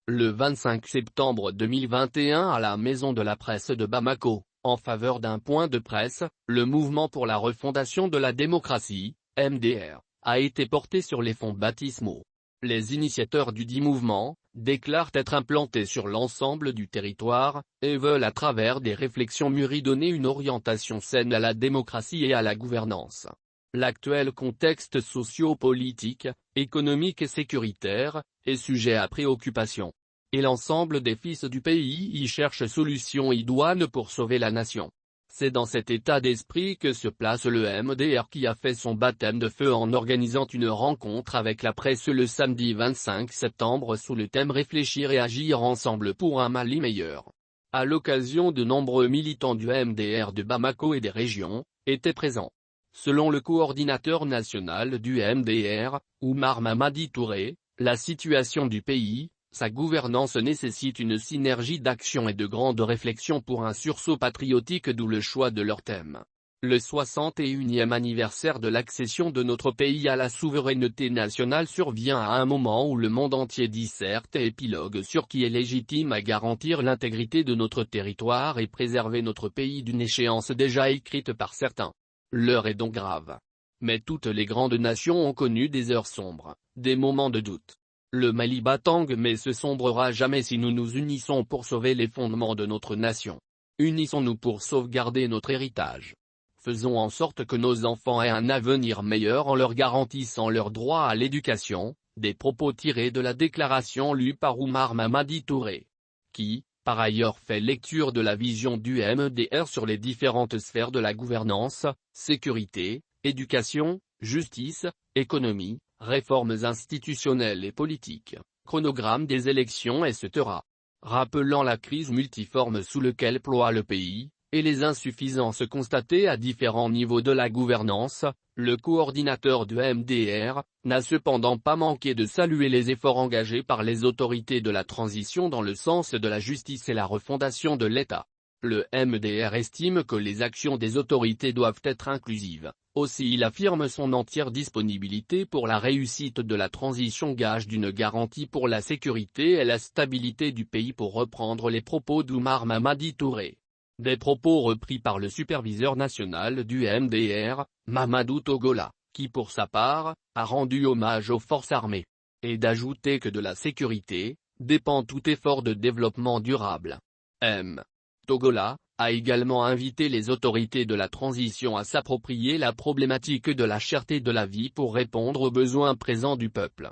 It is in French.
Le 25 septembre 2021 à la Maison de la Presse de Bamako, en faveur d'un point de presse, le Mouvement pour la refondation de la démocratie, MDR, a été porté sur les fonds baptismaux. Les initiateurs du dit mouvement déclarent être implantés sur l'ensemble du territoire, et veulent à travers des réflexions mûries donner une orientation saine à la démocratie et à la gouvernance. L'actuel contexte socio-politique, économique et sécuritaire est sujet à préoccupation. Et l'ensemble des fils du pays y cherchent solution idoine pour sauver la nation. C'est dans cet état d'esprit que se place le MDR qui a fait son baptême de feu en organisant une rencontre avec la presse le samedi 25 septembre sous le thème Réfléchir et agir ensemble pour un Mali meilleur. À l'occasion, de nombreux militants du MDR de Bamako et des régions étaient présents. Selon le coordinateur national du MDR, Oumar Mamadi Touré, la situation du pays, sa gouvernance nécessite une synergie d'action et de grandes réflexions pour un sursaut patriotique, d'où le choix de leur thème. Le 61e anniversaire de l'accession de notre pays à la souveraineté nationale survient à un moment où le monde entier disserte et épilogue sur qui est légitime à garantir l'intégrité de notre territoire et préserver notre pays d'une échéance déjà écrite par certains. L'heure est donc grave. Mais toutes les grandes nations ont connu des heures sombres, des moments de doute. Le Mali batang, mais ce sombrera jamais si nous nous unissons pour sauver les fondements de notre nation. Unissons-nous pour sauvegarder notre héritage. Faisons en sorte que nos enfants aient un avenir meilleur en leur garantissant leur droit à l'éducation. Des propos tirés de la déclaration lue par Oumar Mamadi Touré, qui, par ailleurs, fait lecture de la vision du MDR sur les différentes sphères de la gouvernance, sécurité, éducation, justice, économie, réformes institutionnelles et politiques, chronogramme des élections etc. Rappelant la crise multiforme sous laquelle ploie le pays, et les insuffisances constatées à différents niveaux de la gouvernance, le coordinateur du MDR n'a cependant pas manqué de saluer les efforts engagés par les autorités de la transition dans le sens de la justice et la refondation de l'État. Le MDR estime que les actions des autorités doivent être inclusives. Aussi, il affirme son entière disponibilité pour la réussite de la transition, gage d'une garantie pour la sécurité et la stabilité du pays, pour reprendre les propos d'Oumar Mamadi Touré. Des propos repris par le superviseur national du MDR, Mamadou Togola, qui pour sa part, a rendu hommage aux forces armées. Et d'ajouter que de la sécurité dépend tout effort de développement durable. Togola a également invité les autorités de la transition à s'approprier la problématique de la cherté de la vie pour répondre aux besoins présents du peuple.